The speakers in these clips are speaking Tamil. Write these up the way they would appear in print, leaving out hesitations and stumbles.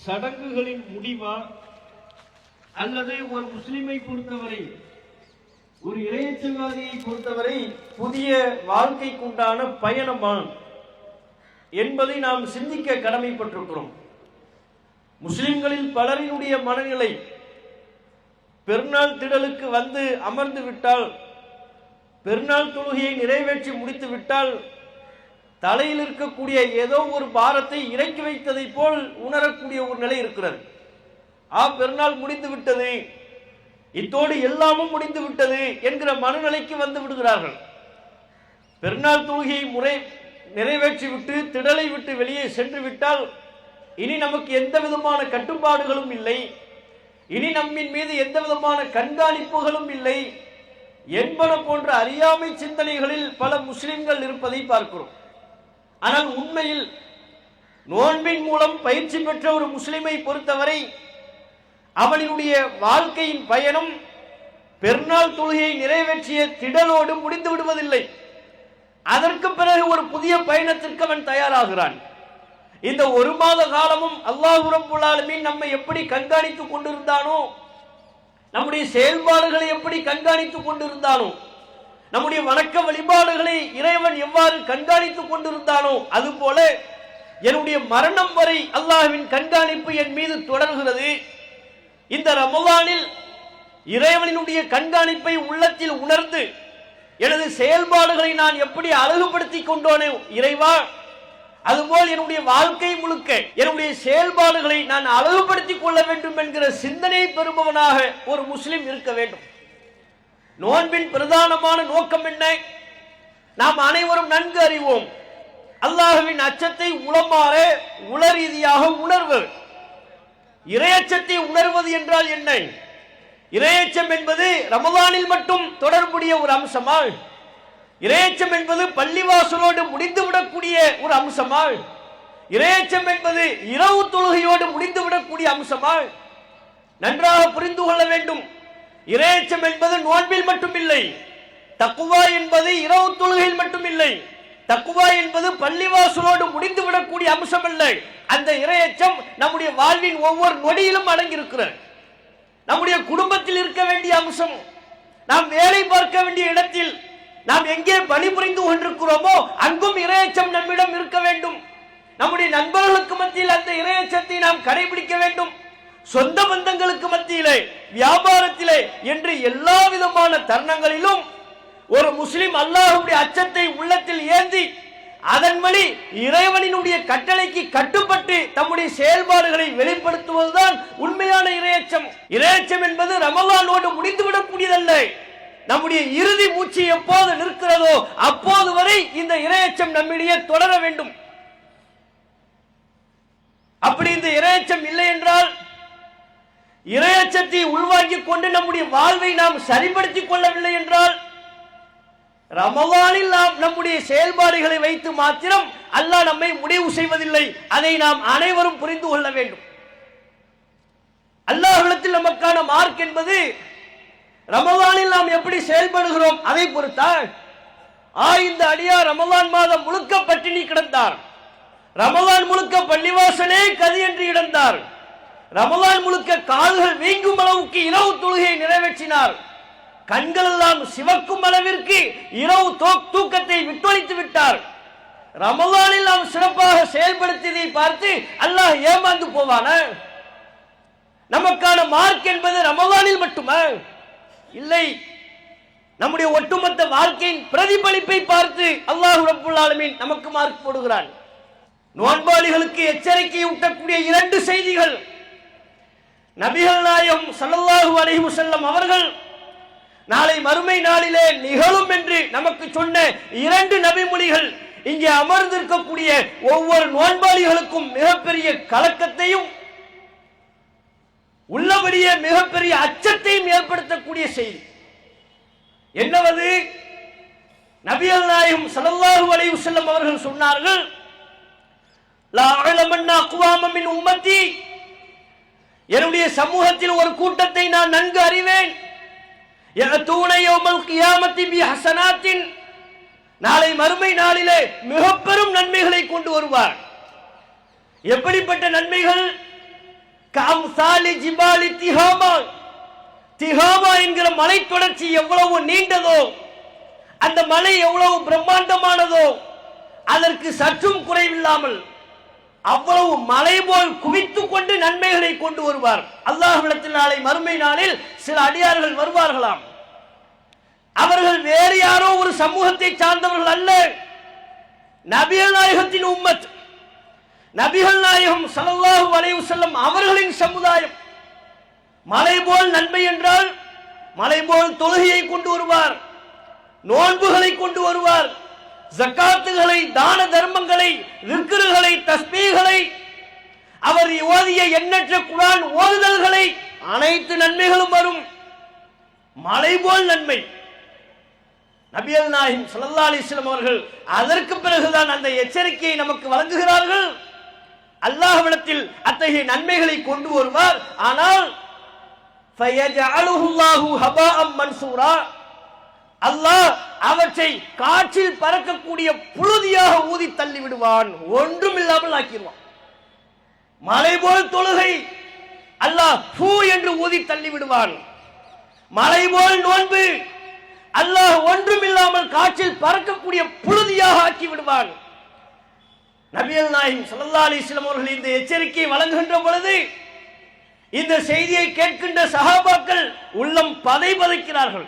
சடங்குகளின் முடிவா அல்லது ஒரு முஸ்லிமை பொறுத்தவரை, ஒரு இறையச்சவாதியை பொறுத்தவரை புதிய வாழ்க்கைக்குண்டான பயணமா என்பதை நாம் சிந்திக்க கடமைப்பட்டிருக்கிறோம். முஸ்லிம்களில் பலரினுடைய மனநிலை பெருநாள் திடலுக்கு வந்து அமர்ந்து விட்டால், பெருநாள் தொழுகையை நிறைவேற்றி முடித்து விட்டால் தலையில் இருக்கக்கூடிய ஏதோ ஒரு பாரத்தை இறக்கி வைத்ததை போல் உணரக்கூடிய ஒரு நிலை இருக்கிறது. பெருநாள் முடிந்து விட்டது, இத்தோடு எல்லாமும் முடிந்து விட்டது என்கிற மனநிலைக்கு வந்து விடுகிறார்கள். பெருநாள் தொழுகையை நிறைவேற்றி விட்டு திடலை விட்டு வெளியே சென்று விட்டால் இனி நமக்கு எந்த விதமான கட்டுப்பாடுகளும் இல்லை, இனி நம்மின் மீது எந்த விதமான கண்காணிப்புகளும் இல்லை என்பன போன்ற அறியாமை சிந்தனைகளில் பல முஸ்லிம்கள் இருப்பதை பார்க்கிறோம். ஆனால் உண்மையில் நோன்பின் மூலம் பயிற்சி பெற்ற ஒரு முஸ்லிமை பொறுத்தவரை அவனுடைய வாழ்க்கையின் பயணம் பெருநாள் தொழுகையை நிறைவேற்றிய திடலோடு முடிந்து விடுவதில்லை. அதற்கு பிறகு ஒரு புதிய பயணத்திற்கு அவன் தயாராகிறான். இந்த ஒரு மாத காலமும் அல்லாஹ் ரப்பல் ஆலமீன் நம்மை எப்படி கண்காணித்துக் கொண்டிருந்தானோ, நம்முடைய செயல்பாடுகளை எப்படி கண்காணித்துக் கொண்டிருந்தானோ, நம்முடைய வணக்க வழிபாடுகளை இறைவன் எவ்வாறு கண்காணித்துக் கொண்டிருந்தானோ, அதுபோல என்னுடைய மரணம் வரை அல்லாஹ்வின் கண்காணிப்பு என் மீது தொடர்கிறது. இந்த ரமலானில் இறைவனுடைய கண்காணிப்பை உள்ளத்தில் உணர்ந்து எனது செயல்பாடுகளை நான் எப்படி அழகுபடுத்திக் கொண்டோனே இறைவா, அதுபோல் என்னுடைய வாழ்க்கை முழுக்க என்னுடைய செயல்பாடுகளை நான் அழகுபடுத்திக் கொள்ள வேண்டும் என்கிற சிந்தனையை பெறுபவனாக ஒரு முஸ்லிம் இருக்க வேண்டும். நோன்பின் பிரதானமான நோக்கம் என்ன? நாம் அனைவரும் நன்கு அறிவோம். அல்லாஹ்வின் அச்சத்தை உளமாற உள ரீதியாக உணர்வது. இறையச்சத்தை உணர்வது என்றால் என்ன? இறையச்சம் என்பது ரமலானில் மட்டும் தொடர்புடைய ஒரு அம்சமா? இறையச்சம் என்பது பள்ளிவாசலோடு முடிந்துவிடக்கூடிய ஒரு அம்சமா? இறையச்சம் என்பது இரவு தொழுகையோடு முடிந்துவிடக்கூடிய அம்சமா? நன்றாக புரிந்து கொள்ள வேண்டும். இறையச்சம் என்பது நோன்பில் மட்டும் இல்லை. தக்குவா என்பது இரவு தொழுகையில் மட்டும் இல்லை. தக்குவா என்பது பள்ளிவாசலோடு முடிந்துவிடக்கூடிய அம்சம் அல்ல. அந்த இறையச்சம் நம்முடைய வாழ்வின் ஒவ்வொரு நொடியிலும் அடங்கி இருக்கிறது. நம்முடைய குடும்பத்தில் இருக்க வேண்டிய அம்சம், நாம் வேலை பார்க்க வேண்டிய இடத்தில், நாம் எங்கே பணிபுரிந்து கொண்டிருக்கிறோமோ அங்கும் இறையச்சம் நம்மிடம் இருக்க வேண்டும். நம்முடைய நண்பர்களுக்கு மத்தியில் அந்த இறையச்சத்தை நாம் கடைபிடிக்க வேண்டும். சொந்த பந்தங்களுக்கு மத்தியிலே, வியாபாரத்திலே என்று எல்லா விதமான தருணங்களிலும் ஒரு முஸ்லிம் அல்லாஹ்வுடைய அச்சத்தை உள்ளத்தில் ஏந்தி அதன் வழி இறைவனினுடைய கட்டளைக்கு கட்டுப்பட்டு தம்முடைய செயல்பாடுகளை வெளிப்படுத்துவதுதான் உண்மையான இறையச்சம். இறையச்சம் என்பது ரமலானோடு முடிந்துவிடக்கூடியதல்ல. நம்முடைய இறுதி மூச்சு எப்போது நிற்கிறதோ அப்போது வரை இந்த இறையச்சம் நம்மிடையே தொடர வேண்டும். அப்படி இந்த இறையச்சம் இல்லை என்றால், இறையச்சத்தை உள்வாங்கிக் கொண்டு நம்முடைய வாழ்வை நாம் சரிப்படுத்திக் கொள்ளவில்லை என்றால், ரமலானில் நாம் நம்முடைய செயல்பாடுகளை வைத்து மாத்திரம் அல்லாஹ் நம்மை முடிவு செய்வதில்லை. அதை நாம் அனைவரும் புரிந்து கொள்ள வேண்டும். அல்லாஹ்விடத்தில் நமக்கான மார்க் என்பது ரமலானில் நாம் எப்படி செயல்படுகிறோம் அதை பொறுத்தால். இந்த அடியார் ரமலான் மாதம் முழுக்க பட்டினி கிடந்தார், ரமலான் முழுக்க பள்ளிவாசலே கதி என்று கிடந்தார், ரமலான் முழுக்க கால்கள் வீங்கும் அளவுக்கு இரவு தொழுகையை நிறைவேற்றினார், கண்கள் எல்லாம் சிவக்கும் அளவிற்கு இரவு தூக்கத்தை விட்டொழித்து விட்டார். ரமலானில் நாம் சிறப்பாக செயல்படுத்தியதை பார்த்து அல்லாஹ் ஏமாந்து போவான? நமக்கான மார்க் என்பது ரமலானில் மட்டுமா? இல்லை. நம்முடைய ஒட்டுமொத்த வாழ்க்கையின் பிரதிபலிப்பை பார்த்து அல்லாஹ் ரப்பல் ஆலமீன் நமக்கு மார்க் போடுகிறான். நோன்பாளிகளுக்கு எச்சரிக்கை ஊட்டக்கூடிய 2 செய்திகள் நபிகள் நாயகம் ஸல்லல்லாஹு அலைஹி வஸல்லம் அவர்கள் நாளை மறுமை நாளிலே நிகழும் என்று நமக்கு சொன்ன 2 நபிமொழிகள் இங்கே அமர்ந்திருக்கக்கூடிய ஒவ்வொரு நோன்பாளிகளுக்கும் மிகப்பெரிய கலக்கத்தையும் உள்ளபடியே மிகப்பெரிய அச்சத்தையும் ஏற்படுத்தக்கூடிய செய்தி. என்னவது? நபிகள் நாயகம் ஸல்லல்லாஹு அலைஹி வஸல்லம் அவர்கள் சொன்னார்கள், லா அலமன்ன அக்வாம மின் உம்மத்தி, என்னுடைய சமூகத்தில் ஒரு கூட்டத்தை நான் நன்கு அறிவேன், யஅதூன யௌமல் கியாமத்தி பிஹஸனாத்தின், நாளை மறுமை நாளிலே மிக பெரும் நன்மைகளை கொண்டு வருவார். எப்படிப்பட்ட நன்மைகள்? கம்சாலி ஜிபாலி திஹாமா, திஹாமா என்கிற மலை தொடர்ச்சி எவ்வளவு நீண்டதோ, அந்த மலை எவ்வளவு பிரம்மாண்டமானதோ, அதற்கு சற்றும் குறைவில்லாமல் அவ்வளவு மலை போல் குவித்துக் கொண்டு நன்மைகளை கொண்டு வருவார். அல்லாஹ்விடத்தில் நாளை மறுமை நாளில் சில அடியார்கள் வருவார்களாம். அவர்கள் வேறு யாரோ ஒரு சமூகத்தை சார்ந்தவர்கள் அல்ல, நபிகள் நாயகத்தின் உம்மத், நபிகள் நாயகம் ஸல்லல்லாஹு அலைஹி வஸல்லம் அவர்களின் சமுதாயம். மலை போல் நன்மை என்றால் மலை போல் தொழுகையை கொண்டு வருவார், நோன்புகளை கொண்டு வருவார், ஜக்காத்துகளை, தான தர்மங்களை, ரிக்ருகளை, தஸ்பீகளை, அவர் ஓதிய எண்ணற்ற குர்ஆன் ஓதுதல்களை, அனைத்து நன்மைகளும் வரும். மலை போல் நன்மை. நபிகள் நாயகம் ஸல்லல்லாஹு அலைஹி வஸல்லம் அவர்கள் அதற்கு பிறகுதான் அந்த எச்சரிக்கையை நமக்கு வழங்குகிறார்கள். அல்லாஹ்விடத்தில் அத்தகைய நன்மைகளை கொண்டு வருவார். ஆனால் ஃபயஜஅலுஹுல்லாஹு ஹபாஅம் மன்சூரா, அல்லாஹ் அவற்றை காற்றில் பறக்கக்கூடிய புழுதியாக ஊதி தள்ளி விடுவான், ஒன்றும் இல்லாமல் ஆக்கிடுவான். மலை போல் தொழுகை அல்லாஹ் ஃபூ என்று ஊதி தள்ளி விடுவான். மலை போல் நோன்பு அல்லாஹ் ஒன்றும் இல்லாமல் காற்றில் பறக்கக்கூடிய புழுதியாக ஆக்கி விடுவான். நபிகள் நாயகம் ஸல்லல்லாஹு அலைஹி வஸல்லம் அவர்கள் இந்த எச்சரிக்கையை வழங்குகின்ற பொழுது இந்த செய்தியை கேட்கின்ற சஹாபாக்கள் உள்ளம் பதைபதைக்கிறார்கள்.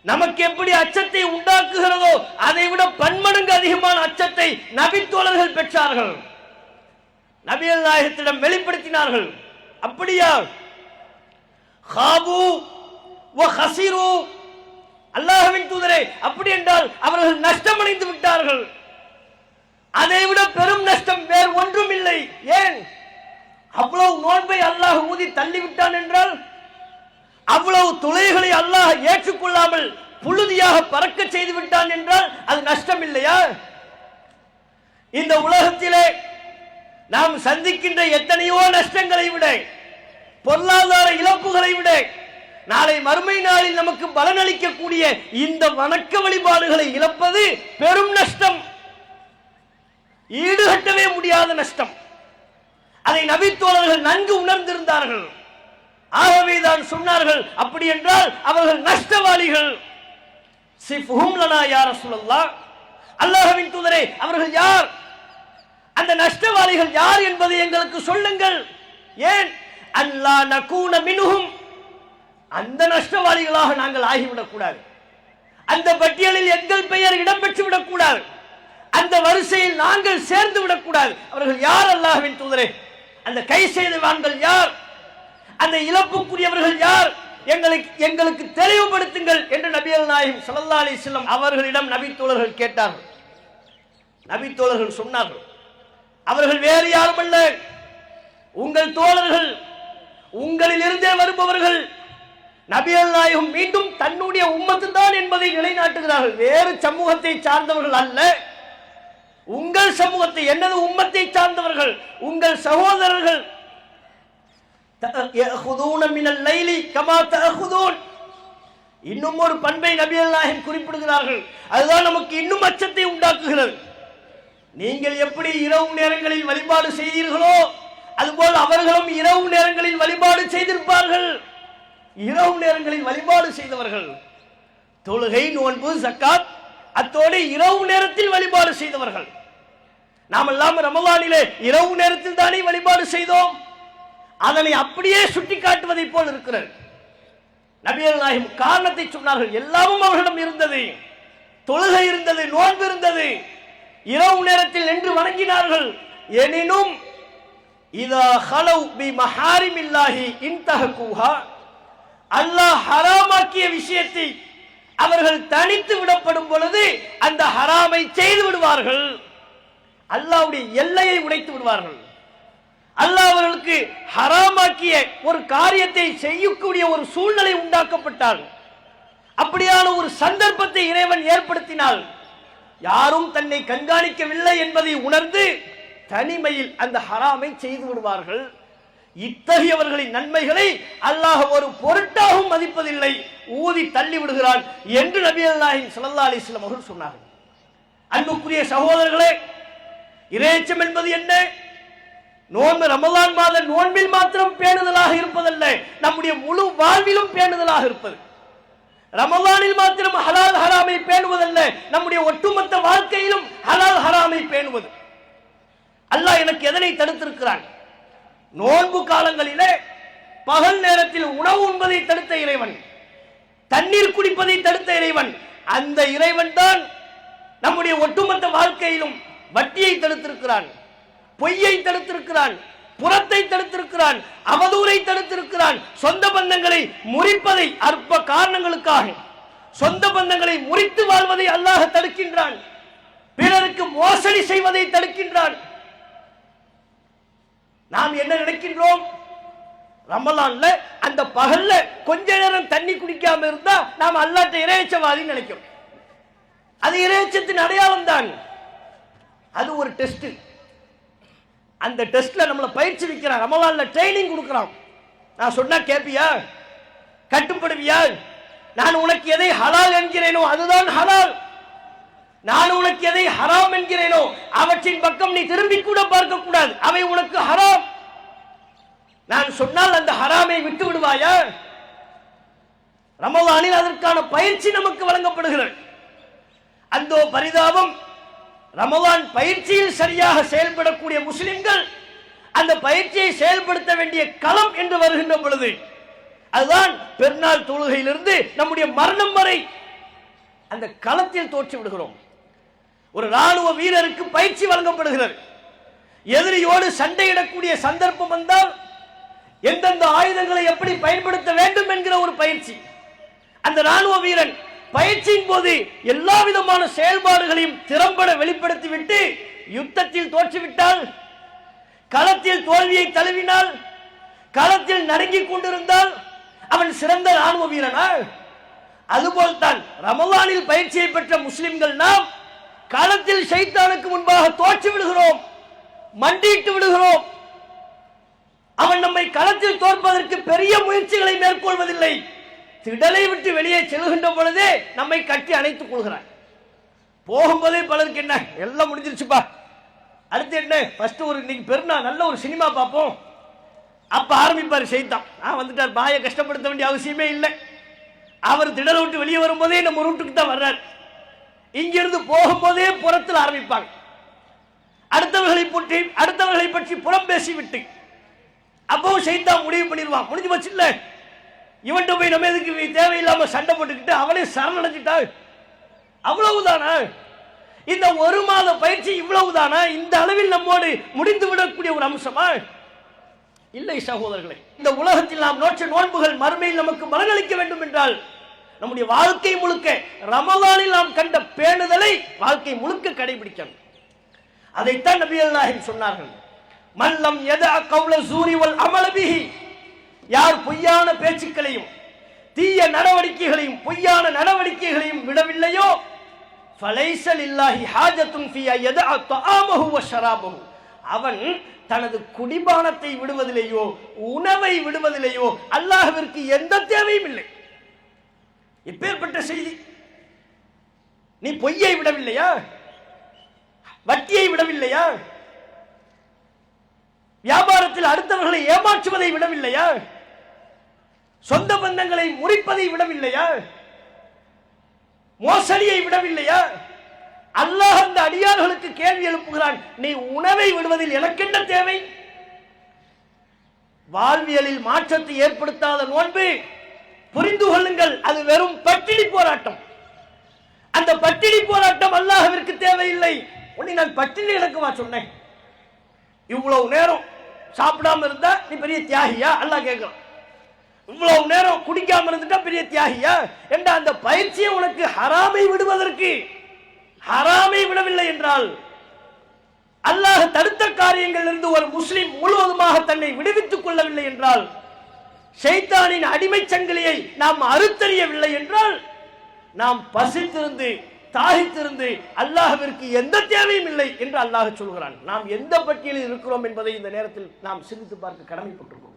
நமக்கு எப்படி அச்சத்தை உண்டாக்குகிறதோ அதை விட பன்மடங்கு அதிகமான அச்சத்தை நபித்தோழர்கள் பெற்றார்கள், நபிகள் நாயகத்திடம் வெளிப்படுத்தினார்கள். அப்படியா? காபு வ ஹஸிரு, அல்லாஹ்வின் தூதரே, அப்படி என்றால் அவர்கள் நஷ்டமடைந்து விட்டார்கள். அதைவிட பெரும் நஷ்டம் வேறு ஒன்றும் இல்லை. ஏன்? அவ்வளவு நோன்பை அல்லாஹ் ஊதி தள்ளிவிட்டான் என்றால், அவ்வளவு தொழுகைகளை அல்லாஹ் ஏற்றுக்கொள்ளாமல் புழுதியாக பறக்க செய்து விட்டான் என்றால் அது நஷ்டம் இல்லையா? இந்த உலகத்திலே நாம் சந்திக்கின்ற எத்தனையோ நஷ்டங்களை விட, பொருளாதார இழப்புகளை விட, நாளை மறுமை நாளில் நமக்கு பலனளிக்கக்கூடிய இந்த வணக்க வழிபாடுகளை இழப்பது பெரும் நஷ்டம், ஈடுகட்டவே முடியாத நஷ்டம். அதை நபித்தோழர்கள் நன்கு உணர்ந்திருந்தார்கள். ஆகவேதான் சொன்னார்கள், அப்படி என்றால் அவர்கள் நஷ்டவாளிகள். சிஃப்ஹும் லனா யா ரசூலல்லாஹ், அல்லாஹ்வின் தூதரே, அவர்கள் யார்? அந்த நஷ்டவாளிகள் யார் என்பதை எங்களுக்கு சொல்லுங்கள். ஏன்? அல்லா நகூன மின்ஹும், அந்த நஷ்டவாளிகளாக நாங்கள் ஆகிவிடக் கூடாது, அந்த பட்டியலில் எங்கள் பெயர் இடம்பெற்று விடக்கூடாது, அந்த வரிசையில் நாங்கள் சேர்ந்து விடக்கூடாது. அவர்கள் யார் அல்லாஹ்வின் தூதரே? அந்த கை செய்தவான்கள் யார்? அந்த இழப்புக்குரியவர்கள் யார்? எங்களுக்கு தெளிவுபடுத்துங்கள் என்று நபிகள் நாயகம் ஸல்லல்லாஹு அலைஹி வஸல்லம் அவர்களிடம் நபித்தோழர்கள் கேட்டார்கள். நபித்தோழர்கள் சொன்னார்கள், அவர்கள் வேறு யாரும் அல்ல, உங்கள் தோழர்கள், உங்களில் இருந்தே வருபவர்கள். நபிகள் நாயகம் மீண்டும் தன்னுடைய உம்மத்து தான் என்பதை நிலைநாட்டுகிறார்கள். வேறு சமூகத்தை சார்ந்தவர்கள் அல்ல, உங்கள் சமூகத்தை, என்னது உம்மத்தை சார்ந்தவர்கள், உங்கள் சகோதரர்கள். இன்னும் ஒரு பண்பை நபிகள் நாயகம் குறிப்பிடுகிறார்கள், அதுதான் நமக்கு இன்னும் அச்சத்தை உண்டாக்குகிறது. நீங்கள் எப்படி இரவு நேரங்களில் வழிபாடு செய்தீர்களோ அதுபோல் அவர்களும் இரவு நேரங்களில் வழிபாடு செய்திருப்பார்கள். இரவு நேரங்களில் வழிபாடு செய்தவர்கள், தொழுகை, நோன்பு, ஜக்காத், அத்தோடு இரவு நேரத்தில் வழிபாடு செய்தவர்கள். நாம் எல்லாம் ரமலானிலே இரவு நேரத்தில் தானே வழிபாடு செய்தோம். அதனை அப்படியே சுட்டி காட்டுவதை போல் இருக்கிறது. நபிகள் நாயகம் காரணத்தை சொன்னார்கள். எல்லாமும் அவர்களிடம் இருந்தது, தொழுகை இருந்தது, நோன்பு இருந்தது, இரவு நேரத்தில் நின்று வணங்கினார்கள். எனினும் இதா ஹலவ் பி மஹாரிமில்லாஹி இன்தஹகுஹா, அல்லாஹ் ஹராமாக்கிய விஷயத்தை அவர்கள் தனித்து விடப்படும் பொழுது அந்த ஹராமை செய்து விடுவார்கள், அல்லாஹ்வுடைய எல்லையை உடைத்து விடுவார்கள். அல்லாஹ் அவர்களுக்கு ஹராமாக்கிய ஒரு காரியத்தை செய்யக்கூடிய ஒரு சூழ்நிலை உண்டாக்கப்பட்டால், அப்படியான ஒரு சந்தர்ப்பத்தை இறைவன் ஏற்படுத்தினால், யாரும் தன்னை கண்காணிக்கவில்லை என்பதை உணர்ந்து தனிமையில் அந்த ஹராமை செய்து விடுவார்கள். இத்தகையவர்களின் நன்மைகளை அல்லாஹ் ஒரு பொருட்டாகவும் மதிப்பதில்லை, ஊதி தள்ளி விடுகிறான் என்று நபிகள் நாயகம் ஸல்லல்லாஹு அலைஹி வஸல்லம் அவர்கள் சொன்னார்கள். அன்புக்குரிய சகோதரர்களே, இறையச்சம் என்பது என்ன? நோன்பு ரமலான் மாத நோன்பில் மாத்திரம் பேணுதலாக இருப்பதல்ல, நம்முடைய முழு வாழ்விலும் பேணுதலாக இருப்பது. ரமலானில் மாத்திரம் ஹலால் ஹராமை பேணுவதல்ல, நம்முடைய ஒட்டுமொத்த வாழ்க்கையிலும் ஹலால் ஹராமை பேணுவது. அல்லாஹ் எனக்கு எதனை தடுத்திருக்கிறான்? நோன்பு காலங்களிலே பகல் நேரத்தில் உணவு உண்பதை தடுத்த இறைவன், தண்ணீர் குடிப்பதை தடுத்த இறைவன், அந்த இறைவன் தான் நம்முடைய ஒட்டுமொத்த வாழ்க்கையிலும் வட்டியை தடுத்திருக்கிறான், பொய்யை தடுத்திருக்கிறான், புறத்தை தடுத்திருக்கிறான், அவதூறை தடுத்திருக்கிறான். சொந்த பந்தங்களை முறிப்பதை அற்ப காரணங்களுக்காக சொந்த பந்தங்களை முறித்து வாழ்வதை அல்லாஹ் தடுக்கின்றான். பிறருக்கு மோசடி செய்வதை தடுக்கின்றான். நாம் என்ன நினைக்கின்றோம்? ரமலான்ல அந்த பகல்ல கொஞ்ச நேரம் தண்ணி குடிக்காம இருந்தா நாம் அல்லாஹ்ட்ட இறையச்சவாதி நினைக்கிறோம். அது இறையச்சத்தின் அடையாளம் தான். அது ஒரு டெஸ்ட். அந்த டெஸ்ட்ல நம்மளை பயிற்சி வைக்கிறான், ரமலான்ல ட்ரைனிங் கொடுக்கிறான். நான் சொன்னா கேப்பியா? கட்டுப்படுவியா? நான் உனக்கு எதை ஹலால் என்கிறேனோ அதுதான் ஹலால், நான் உனக்கு எதை ஹராம் என்கிறேனோ அவற்றின் பக்கம் நீ திரும்பி கூட பார்க்க கூடாது, அவை உனக்கு ஹராம். நான் சொன்னால் அந்த ஹராமை விட்டு விடுவாயா? ரமலானில் அதற்கான பயிற்சி நமக்கு வழங்கப்படுகிறது. அந்த பரிதாபம், ரமலான் பயிற்சியில் சரியாக செயல்படக்கூடிய முஸ்லிம்கள் அந்த பயிற்சியை செயல்படுத்த வேண்டிய களம் என்று வருகின்ற பொழுது, அதுதான் பெருநாள் தொழுகையிலிருந்து நம்முடைய மரணம் வரை அந்த களத்தில் தோற்றி விடுகிறோம். ஒரு ராணுவ வீரருக்கு பயிற்சி வழங்கப்படுகிறது. எதிரியோடு சண்டையிடக்கூடிய சந்தர்ப்பம் வந்தால் எந்தெந்த ஆயுதங்களை எப்படி பயன்படுத்த வேண்டும் என்கிற ஒரு பயிற்சி. அந்த ராணுவ வீரன் பயிற்சியின் போது எல்லா விதமான செயல்பாடுகளையும் திறம்பட வெளிப்படுத்திவிட்டு யுத்தத்தில் தோற்றுவிட்டால், களத்தில் தோல்வியை தழுவினால், களத்தில் நடுங்கிக் கொண்டிருந்தால் அவன் சிறந்த ராணுவ வீரனா? அதுபோல்தான் ரமலானில் பயிற்சியை பெற்ற முஸ்லிம்கள் நாம் களத்தில் ஷைத்தானுக்கு முன்பாக தோற்று விடுகிறோம், மண்டியிட்டு விடுகிறோம். அவன் நம்மை களத்தில் தோற்பதற்கு பெரிய முயற்சிகளை மேற்கொள்வதில்லை. திடலை விட்டு வெளியே செல்கின்ற பொழுதே நம்மை கட்டி அணைத்துக் கொள்கிறான். போகும்போதே பலருக்கு என்ன, எல்லாம் முடிஞ்சிருச்சுப்பா, அடுத்து என்ன, ஃபர்ஸ்ட் ஒரு இன்னைக்கு பெருநா நல்ல ஒரு சினிமா பார்ப்போம். அப்ப ஆரம்பிப்பாரு ஷைத்தான். வந்துட்டார், பாயை கஷ்டப்படுத்த வேண்டிய அவசியமே இல்லை. அவர் திடலை விட்டு வெளியே வரும்போதே நம்ம ரூட்டுக்கு தான் வர்றார். இங்கிருந்து போகும்போதே புறத்தில் ஆரம்பிப்பாங்க. அடுத்தவர்களை பற்றி புறம் பேசிவிட்டு அப்பவும் ஷைத்தான் முடிவு பண்ணிடுவான், முடிஞ்சு வச்சு இல்ல இவன்ட்டு போய் நம்ம எதுக்கு தேவையில்லாம சண்டை போட்டுக்கிட்டு அவனே சரணடைஞ்சிட்டாள். அவ்வளவுதானா? இந்த ஒரு மாத பயிற்சி இவ்வளவுதானா? இந்த அளவில் நம்மோடு முடிந்து விடக்கூடிய ஒரு அம்சமா? இல்லை சகோதரர்களே. இந்த உலகத்தில் நாம் நோற்ற நோன்புகள் மறுமையில் நமக்கு பலனளிக்க வேண்டும் என்றால் நம்முடைய வாழ்க்கை முழுக்க ரமலானில் நாம் கண்ட பேணுதலை வாழ்க்கை முழுக்க கடைபிடிக்கணும். அதைத்தான் நபிகள் நாயகம் சொன்னார்கள், மல்லம் யதஅ கௌல ஸூரி வல் அமல பிஹி, யார் பொய்யான பேச்சுக்களையும் தீய நடவடிக்கைகளையும் பொய்யான நடவடிக்கைகளையும் விடவில்லையோ, ஃபலைஸ லில்லாஹி ஹாஜத்துன் ஃபீ யதஅ தஆமஹு வ ஷராபஹு, அவன் தனது குடிபானத்தை விடுவதிலேயோ உணவை விடுவதிலேயோ அல்லாஹ்விற்கு எந்த தேவையும் இல்லை. இப்பேற்பட்ட செய்தி. நீ பொய்யை விடவில்லையா? வட்டியை விடவில்லையா? வியாபாரத்தில் அடுத்தவர்களை ஏமாற்றுவதை விடவில்லையா? சொந்த பந்தங்களை முறிப்பதை விடவில்லையா? மோசடியை விடவில்லையா? அல்லாஹ் அந்த அடியார்களுக்கு கேள்வி எழுப்புகிறான், நீ உணவை விடுவதில் எனக்கு என்ன தேவை? வாழ்வியலில் மாற்றத்தை ஏற்படுத்தாத நோன்பு, புரிந்து கொள்ளுங்கள், அது வெறும் பட்டினி போராட்டம். அந்த பட்டினி போராட்டம் அல்லாஹ்விற்கு தேவையில்லை. உன்னை நான் பட்டினி கிடக்குவா சொன்னேன்? இவ்வளவு நேரம் சாப்பிடாம இருந்தா நீ பெரிய தியாகியா? அல்லாஹ் கேட்கிறான். இவ்வளவு நேரம் குடிக்காம இருந்துட்டா பெரிய தியாகியா என்ற அந்த பயிற்சியை உனக்கு ஹராமை விடுவதற்கு, ஹராமை விடவில்லை என்றால், அல்லாஹ் தடுத்த காரியங்கள் இருந்து ஒரு முஸ்லிம் முழுவதுமாக தன்னை விடுவித்துக் கொள்ளவில்லை என்றால், ஷைத்தானின் அடிமை சங்கிலியை நாம் அறுத்தறியவில்லை என்றால், நாம் பசித்திருந்து தாகித்திருந்து அல்லாஹ்விற்கு எந்த தேவையும் இல்லை என்று அல்லாஹ் சொல்கிறான். நாம் எந்த பட்டியலில் இருக்கிறோம் என்பதை இந்த நேரத்தில் நாம் சிந்தித்து பார்க்க கடமைப்பட்டிருக்கிறோம்.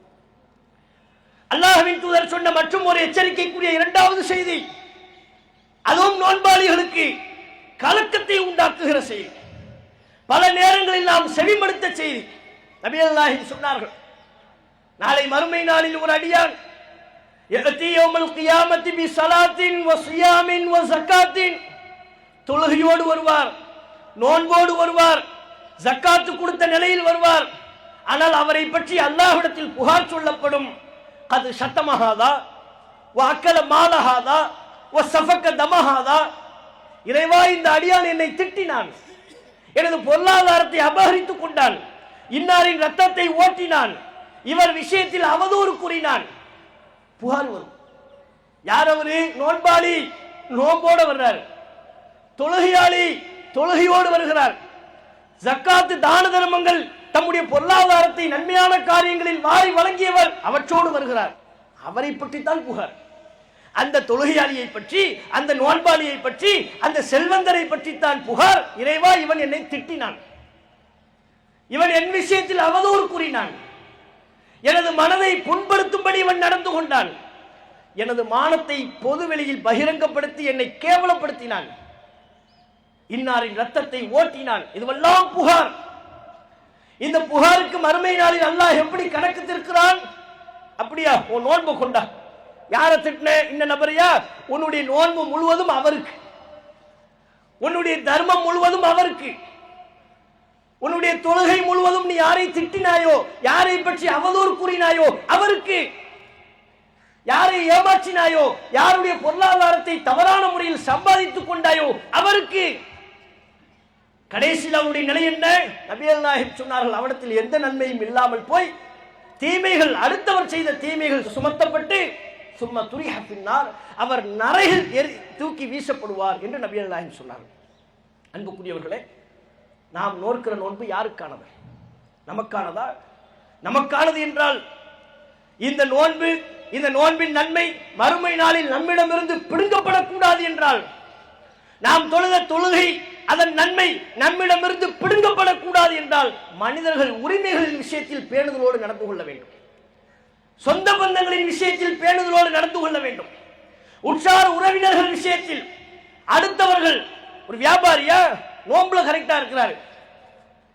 அல்லாஹ்வின் தூதர் சொன்ன மற்றும் ஒரு எச்சரிக்கைக்குரிய இரண்டாவது செய்தி, அதுவும் நோன்பாளிகளுக்கு கலக்கத்தை உண்டாக்குகிற செய்தி, பல நேரங்களில் நாம் செவிமடுத்த செய்தி. நபிகள் நாயகம் சொன்னார்கள், நாளை மறுமை நாளில் ஒரு அடியான் யஅதி யௌமல் கியாமத்தி பி ஸலாத்தின் வ ஸியாமின் வ ஸகாத்தின், தொழுகையோடு வருவார், நோன்போடு வருவார், ஜக்காத்து கொடுத்த நிலையில் வருவார். ஆனால் அவரை பற்றி அல்லாஹ்விடத்தில் புகார் சொல்லப்படும். அது சத்தமஹாதா வ அக்கல மாலஹாதா வ ஸஃபக தமஹாதா, இறைவா இந்த அடியான் என்னை திட்டினான், எனது பொருளாதாரத்தை அபகரித்துக் கொண்டான், இன்னாரின் ரத்தத்தை ஓட்டினான், இவர் விஷயத்தில் அவதூறு கூறினான். புகார் வரும். யார் அவரு? நோன்பாளி, நோம்போடு வர்றார். தொழுகையாளி, தொழுகையோடு வருகிறார். ஜக்காத்து தான தர்மங்கள், தம்முடைய பொருளாதாரத்தை நன்மையான காரியங்களில் வாரி வழங்கியவர், அவற்றோடு வருகிறார். அவரை பற்றித்தான் புகார். அந்த தொழுகையாளியை பற்றி, அந்த நோன்பாளியை பற்றி, அந்த செல்வந்தரை பற்றித்தான் புகார். இறைவா இவன் என்னை திட்டினான், இவன் என் விஷயத்தில் அவதூறு கூறினான், எனது மனதை புண்படுத்தும்படி இவன் நடந்து கொண்டான், எனது மானத்தை பொதுவெளியில் பகிரங்கப்படுத்தி என்னை கேவலப்படுத்தினான், இன்னாரின் ரத்தத்தை ஓட்டினான். இதுவெல்லாம் புகார். இந்த புகாருக்கு மறுமை நாளில் அல்லாஹ் எப்படி கணக்கு தீர்க்கிறான்? அப்படியா, உன் நோன்பு கொண்டா, யாரை திட்டின? இந்த நபரையா? உன்னுடைய நோன்பு முழுவதும் அவருக்கு, உன்னுடைய தர்மம் முழுவதும் அவருக்கு, உன்னுடைய தொழுகை முழுவதும் நீ யாரை திட்டினாயோ, யாரை பற்றி அவதூறு கூறினாயோ அவருக்கு, யாரை ஏமாற்றினாயோ, யாருடைய பொருளாதாரத்தை தவறான முறையில் சம்பாதித்துக் கொண்டாயோ அவருக்கு. கடைசியில் அவருடைய நிலை என்ன? நபிகள் நாயகம் சொன்னார்கள், அவரிடத்தில் எந்த நன்மையும் இல்லாமல் போய் தீமைகள், அடுத்தவர் செய்த தீமைகள் சுமத்தப்பட்டு சும்மா துரிஹ பின்னார், அவர் நரகில் தூக்கி வீசப்படுவார் என்று நபிகள் நாயகம் சொன்னார்கள். அன்புக்குரியவர்களே, நாம் நோக்கிற நோன்பு யாருக்கானது? நமக்கானதா? நமக்கானது என்றால் இந்த நோன்பு, இந்த நோன்பின் நன்மை மறுமை நாளில் நம்மிடமிருந்து பிடுங்கப்படக்கூடாது என்றால், நாம் தொழுத தொழுகை அதன் நன்மை நம்மிடமிருந்து பிடுங்கப்படக்கூடாது என்றால், மனிதர்கள் உரிமைகளின் விஷயத்தில் பேணுதலோடு நடந்து கொள்ள வேண்டும், சொந்த பந்தங்களின் விஷயத்தில் பேணுதலோடு நடந்து கொள்ள வேண்டும், உற்சார உறவினர்கள் விஷயத்தில். அடுத்தவர்கள், ஒரு வியாபாரியா நோம்புல கரெக்டா இருக்கிறார்,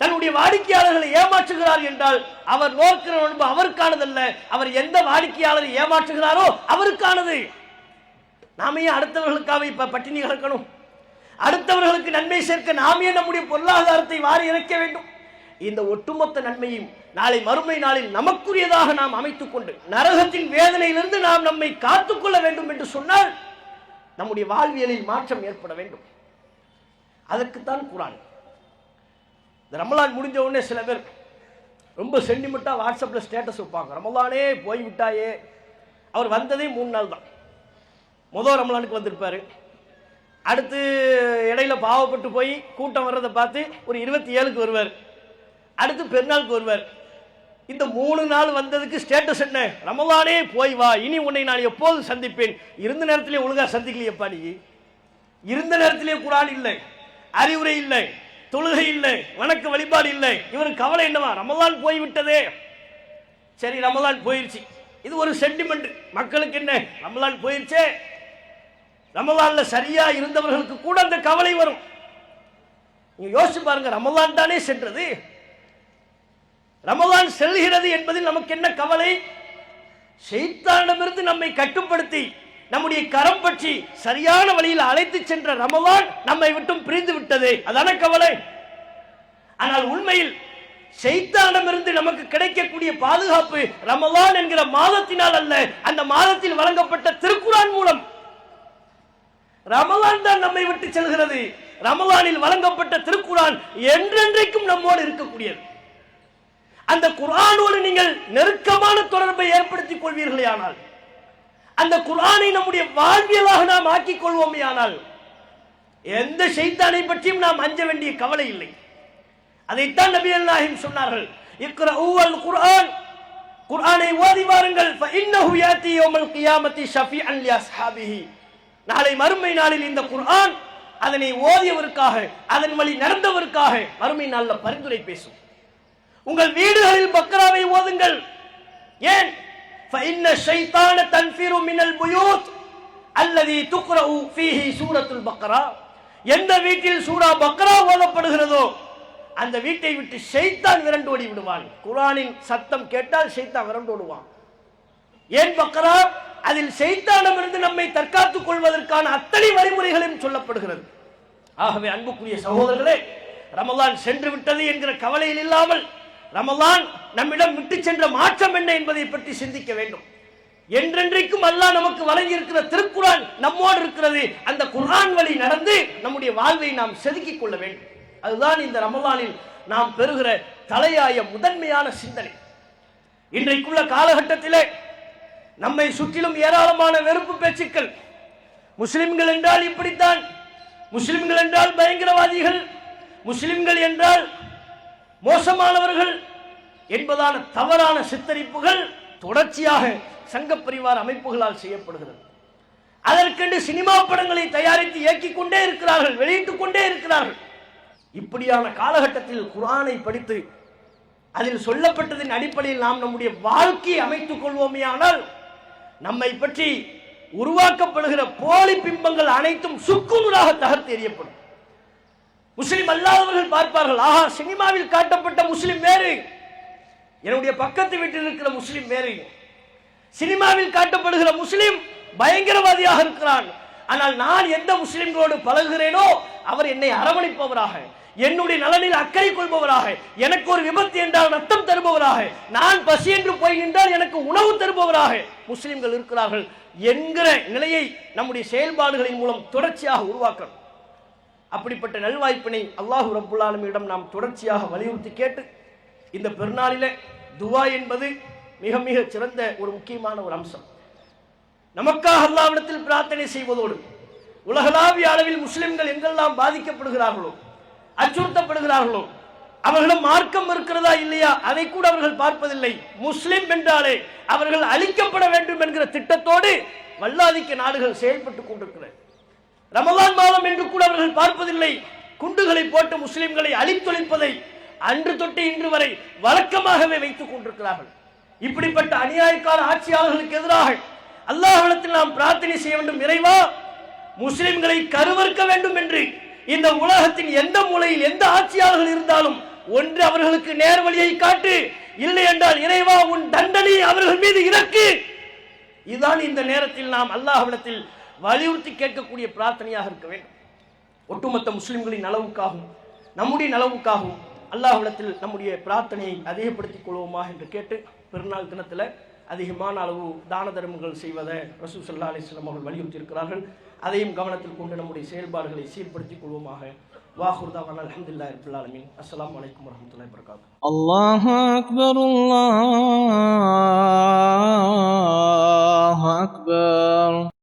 தன்னுடைய வாடிக்கையாளர்களை ஏமாற்றுகிறார் என்றால் அவர் நோக்கிற நோன்பு அவருக்கானதல்ல, அவர் எந்த வாடிக்கையாளரை ஏமாற்றுகிறாரோ அவருக்கானது. நாமே அடுத்தவர்களுக்காக இப்ப பட்டினி கிடக்கணும், அடுத்தவர்களுக்கு நன்மை சேர்க்க நாமே நம்முடைய பொருளாதாரத்தை வாரி இறைக்க வேண்டும். இந்த ஒட்டுமொத்த நன்மையும் நாளை மறுமை நாளில் நமக்குரியதாக நாம் அமைத்துக் கொண்டு நரகத்தின் வேதனையிலிருந்து நாம் நம்மை காத்துக்கொள்ள வேண்டும் என்று சொன்னால் நம்முடைய வாழ்வியலில் மாற்றம் ஏற்பட வேண்டும். அதற்குத்தான் குர்ஆன். இந்த ரமலான் முடிஞ்ச உடனே சில பேர் ரொம்ப சென்டிமெண்டா வாட்ஸ்அப்ல ஸ்டேட்டஸ் வைப்பாங்க, ரமலானே போய்விட்டாயே. அவர் வந்ததே 3 நாள் தான். முதல் ரமலானுக்கு வந்திருப்பாரு, அடுத்து இடையில பாவப்பட்டு போய் கூட்டம் வர்றதை பார்த்து ஒரு 27க்கு வருவார், அடுத்து பெருநாளுக்கு வருவார். இந்த 3 நாள் வந்ததுக்கு ஸ்டேட்டஸ் என்ன? ரமலானே போய் வா, இனி உன்னை நான் எப்போது சந்திப்பேன். இருந்த நேரத்திலே ஒழுங்கா சந்திக்கலையப்பா, நீ இருந்த நேரத்திலே குர்ஆன் இல்லை, அறிவுரை இல்லை, தொழுகை இல்லை, வணக்க வழிபாடு இல்லை. இவருக்கு கவலை என்னவா? ரமலான் போய்விட்டதே. சரி, ரமலான் போயிருச்சு, இது ஒரு சென்டிமெண்ட். மக்களுக்கு என்ன, ரமலான் போயிருச்சே. ரமலான்ல சரியா இருந்தவர்களுக்கு கூட அந்த கவலை வரும். நீங்க யோசிச்சு பாருங்க, ரமலான் தானே சென்றது, ரமலான் செல்கிறது என்பதில் நமக்கு என்ன கவலை? ஷைத்தானிடமிருந்து நம்மை கட்டுப்படுத்தி நம்முடைய கரம் பற்றி சரியான வழியில் அழைத்து சென்ற ரமலான் நம்மை விட்டும் பிரிந்து விட்டதே, அதான கவலை. ஆனால் உண்மையில் ஷைத்தானிடமிருந்து நமக்கு கிடைக்கக்கூடிய பாதுகாப்பு ரமலான் என்கிற மாதத்தினால் அல்ல, அந்த மாதத்தில் வழங்கப்பட்ட திருக்குர்ஆன் மூலம். ரமலான் தான் நம்மை விட்டு செல்கிறது, ரமலானில் வழங்கப்பட்ட திருக்குர்ஆன் என்றென்றைக்கும் நம்மோடு இருக்கக்கூடியது. அந்த குர்ஆனோடு நீங்கள் நெருக்கமான தொடர்பை ஏற்படுத்திக் கொள்வீர்களே ஆனால், அந்த குர்ஆனை நம்முடைய வாழ்வியலாக நாம் ஆக்கிக் கொள்வோமே ஆனால், எந்த ஷைத்தானை பற்றியும் நாம் அஞ்ச வேண்டிய கவலை இல்லை. அதைத்தான் நபிகள் நாயகம் சொன்னார்கள், இக்ரஊ அல் குர்ஆன், குர்ஆனை ஓதி வாருங்கள், ஃபஇன்னஹு யாதி யௌமல் கியாமத்தி ஷஃபீஅன் லி அஸ்ஹாபிஹி. நாளை மறுமை நாளில் இந்த குர்ஆன் அதனை ஓதியவருக்காக, அதன் வழி நடந்தவருக்காக மறுமை நாளில் பரிந்துரை பேசும். உங்கள் வீடுகளில் பக்ராவை ஓதுங்கள். ஏன்? فإن الشيطان تنفر من البيوت الذي تقرأ فيه سورة البقرة. எந்த வீட்டில் சூரா பக்ரா ஓதப்படுகிறதோ அந்த வீட்டை விட்டு ஷைத்தான் விரண்டோடி விடுவான். குர்ஆனின் சத்தம் கேட்டால் ஷைத்தான் விரண்டோடுவான். ஏன் பக்கரா? அதில் ஷைத்தானிடமிருந்து நம்மை தற்காத்துக் கொள்வதற்கான அத்தனை வழிமுறைகளும் சொல்லப்படுகிறது. ஆகவே அன்புக்குரிய சகோதரர்களே, ரமலான் சென்று விட்டது என்கிற கவலையில் இல்லாமல் ரமலான் நம்மிடம் விட்டு சென்ற மாற்றம் என்ன என்பதை பற்றி சிந்திக்க வேண்டும். என்றென்றைக்கும் அல்லாஹ் நமக்கு வழங்கி இருக்கிற திருக்குர்ஆன் நம்மோடு இருக்கிறது. அந்த குர்ஆன் வழி நடந்து நம்முடைய வாழ்வை நாம் செதுக்கிக் கொள்ள வேண்டும். அதுதான் இந்த ரமலானில் நாம் பெறுகிற தலையாய முதன்மையான சிந்தனை. இன்றைக்குள்ள காலகட்டத்திலே நம்மை சுற்றிலும் ஏராளமான வெறுப்பு பேச்சுக்கள். முஸ்லிம்கள் என்றால் இப்படித்தான், முஸ்லிம்கள் என்றால் பயங்கரவாதிகள், முஸ்லிம்கள் என்றால் மோசமானவர்கள் என்பதான தவறான சித்தரிப்புகள் தொடர்ச்சியாக சங்க பரிவார அமைப்புகளால் செய்யப்படுகிறது. அதற்கென்று சினிமா படங்களை தயாரித்து இயக்கிக் கொண்டே இருக்கிறார்கள், வெளியிட்டுக் கொண்டே இருக்கிறார்கள். இப்படியான காலகட்டத்தில் குர்ஆனை படித்து அதில் சொல்லப்பட்டதின் அடிப்படையில் நாம் நம்முடைய வாழ்க்கையை அமைத்துக் கொள்வோமே ஆனால் நம்மை பற்றி உருவாக்கப்படுகிற போலி பிம்பங்கள் அனைத்தும் சுக்குநூறாக தகர்த்து எறியப்படும். முஸ்லிம் அல்லாதவர்கள் பார்ப்பார்கள், ஆஹா, சினிமாவில் காட்டப்பட்ட முஸ்லிம் வேறு, என்னுடைய பக்கத்து வீட்டில் இருக்கிற முஸ்லிம் வேறு. சினிமாவில் காட்டப்படுகிற முஸ்லிம் பயங்கரவாதியாக இருக்கிறான். ஆனால் நான் எந்த முஸ்லிம்களோடு பழகுகிறேனோ அவர் என்னை அரவணைப்பவராக, என்னுடைய நலனில் அக்கறை கொள்பவராக, எனக்கு ஒரு விபத்து என்றால் ரத்தம் தருபவராக, நான் பசி என்று போய் நின்றால் எனக்கு உணவு தருபவராக முஸ்லிம்கள் இருக்கிறார்கள் என்கிற நிலையை நம்முடைய செயல்பாடுகளின் மூலம் தொடர்ச்சியாக உருவாக்கணும். அப்படிப்பட்ட நல்வாய்ப்பினை அல்லாஹ் ரப்புல் ஆலமீனிடம் நாம் தொடர்ச்சியாக வலியுறுத்தி கேட்டு, இந்த பெருநாளிலே துவா என்பது மிக மிக சிறந்த ஒரு முக்கியமான ஒரு அம்சம். நமக்காக அல்லாஹ்விடத்தில் பிரார்த்தனை செய்வதோடு உலகளாவிய அளவில் முஸ்லிம்கள் எங்கெல்லாம் பாதிக்கப்படுகிறார்களோ, அச்சுறுத்தப்படுகிறார்களோ, அவர்களிடம் மார்க்கம் இருக்கிறதா இல்லையா அதை கூட அவர்கள் பார்ப்பதில்லை. முஸ்லிம் என்றாலே அவர்கள் அழிக்கப்பட வேண்டும் என்கிற திட்டத்தோடு வல்லாதிக்க நாடுகள் செயல்பட்டுக் கொண்டிருக்கிறது. ரமலான் மாதம் என்று கூட அவர்கள் பார்ப்பதில்லை. குண்டுகளை போட்டு முஸ்லிம்களை அழித்தொழிப்பதை அன்று தொட்டு இன்று வரை வழக்கமாகவே வைத்துக் கொண்டிருக்கிறார்கள். இப்படிப்பட்ட அநியாயக்கார ஆட்சியாளர்களுக்கு எதிராக அல்லாஹ்விடத்தில் நாம் பிரார்த்தனை செய்ய வேண்டும். இறைவா, முஸ்லிம்களை கருவறுக்க வேண்டும் என்று இந்த உலகத்தின் எந்த மூலையில் எந்த ஆட்சியாளர்கள் இருந்தாலும் ஒன்று அவர்களுக்கு நேர்வழியை காட்டு, இல்லை என்றால் இறைவா உன் தண்டனை அவர்கள் மீது இறக்கு. இதுதான் இந்த நேரத்தில் நாம் அல்லாஹ்விடத்தில் வலியுறுத்தி கேட்கக்கூடிய பிரார்த்தனையாக இருக்க வேண்டும். ஒட்டுமொத்த முஸ்லிம்களின் நலவுக்காகவும் நம்முடைய நலவுக்காகவும் அல்லாஹ்விடத்தில் நம்முடைய பிரார்த்தனையை அதிகப்படுத்திக் கொள்வோமா என்று கேட்டு, பெருநாள் தினத்தில் அதிகமான அளவு தான தர்மங்கள் செய்வதை ரசூல் ஸல்லல்லாஹு அலைஹி வஸல்லம் அவர்கள் வலியுறுத்தி இருக்கிறார்கள். அதையும் கவனத்தில் கொண்டு நம்முடைய செயல்பாடுகளை சீர்படுத்திக் கொள்வோமாக. வாஹிர் தஅவானா அல்ஹம்துலில்லாஹி ரப்பில் ஆலமீன். அஸ்ஸலாமு அலைக்கும் வரஹ்மத்துல்லாஹி வபரகாத்துஹு. அல்லாஹு அக்பர், அல்லாஹு அக்பர்.